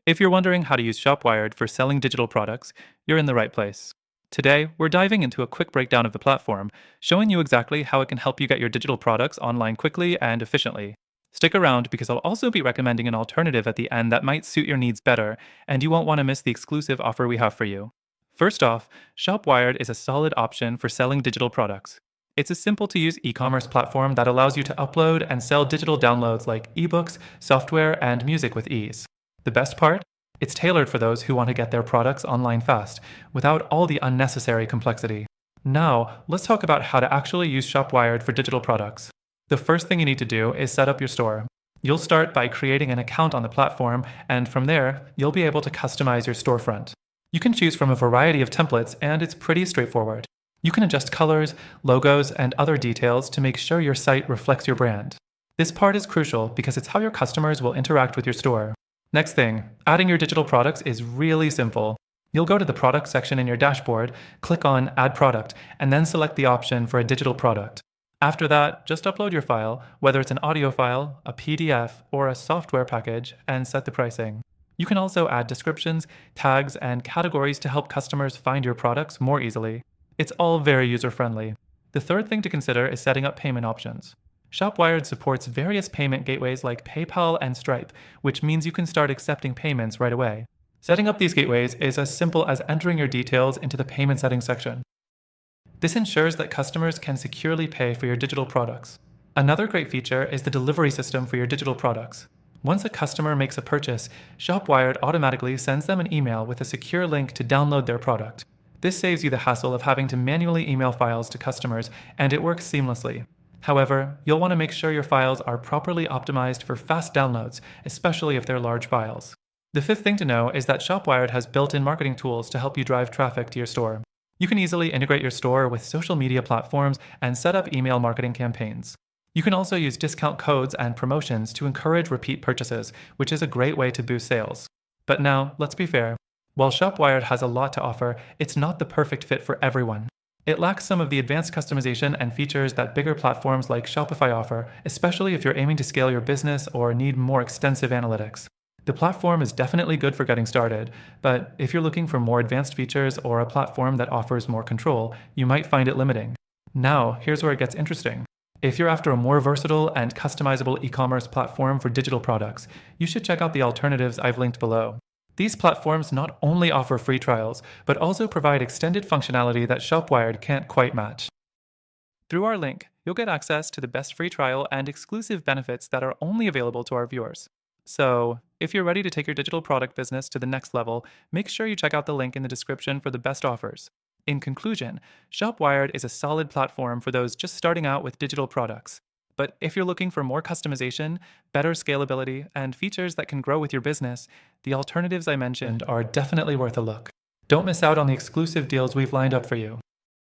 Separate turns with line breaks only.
If you're wondering how to use ShopWired for selling digital products, you're in the right place. Today, we're diving into a quick breakdown of the platform, showing you exactly how it can help you get your digital products online quickly and efficiently. Stick around because I'll also be recommending an alternative at the end that might suit your needs better, and you won't want to miss the exclusive offer we have for you. First off, ShopWired is a solid option for selling digital products. It's a simple to use e commerce platform that allows you to upload and sell digital downloads like ebooks, software, and music with ease. The best part? It's tailored for those who want to get their products online fast, without all the unnecessary complexity. Now, let's talk about how to actually use ShopWired for digital products. The first thing you need to do is set up your store. You'll start by creating an account on the platform, and from there, you'll be able to customize your storefront. You can choose from a variety of templates, and it's pretty straightforward. You can adjust colors, logos, and other details to make sure your site reflects your brand. This part is crucial because it's how your customers will interact with your store. Next thing, adding your digital products is really simple. You'll go to the product section in your dashboard, click on Add Product, and then select the option for a digital product. After that, just upload your file, whether it's an audio file, a PDF, or a software package, and set the pricing. You can also add descriptions, tags, and categories to help customers find your products more easily. It's all very user-friendly. The third thing to consider is setting up payment options. ShopWired supports various payment gateways like PayPal and Stripe, which means you can start accepting payments right away. Setting up these gateways is as simple as entering your details into the payment settings section. This ensures that customers can securely pay for your digital products. Another great feature is the delivery system for your digital products. Once a customer makes a purchase, ShopWired automatically sends them an email with a secure link to download their product. This saves you the hassle of having to manually email files to customers, and it works seamlessly. However, you'll want to make sure your files are properly optimized for fast downloads, especially if they're large files. The fifth thing to know is that ShopWired has built-in marketing tools to help you drive traffic to your store. You can easily integrate your store with social media platforms and set up email marketing campaigns. You can also use discount codes and promotions to encourage repeat purchases, which is a great way to boost sales. But now, let's be fair. While ShopWired has a lot to offer, it's not the perfect fit for everyone. It lacks some of the advanced customization and features that bigger platforms like Shopify offer, especially if you're aiming to scale your business or need more extensive analytics. The platform is definitely good for getting started, but if you're looking for more advanced features or a platform that offers more control, you might find it limiting. Now, here's where it gets interesting. If you're after a more versatile and customizable e-commerce platform for digital products, you should check out the alternatives I've linked below. These platforms not only offer free trials, but also provide extended functionality that ShopWired can't quite match. Through our link, you'll get access to the best free trial and exclusive benefits that are only available to our viewers. So, if you're ready to take your digital product business to the next level, make sure you check out the link in the description for the best offers. In conclusion, ShopWired is a solid platform for those just starting out with digital products. But if you're looking for more customization, better scalability, and features that can grow with your business, the alternatives I mentioned are definitely worth a look. Don't miss out on the exclusive deals we've lined up for you.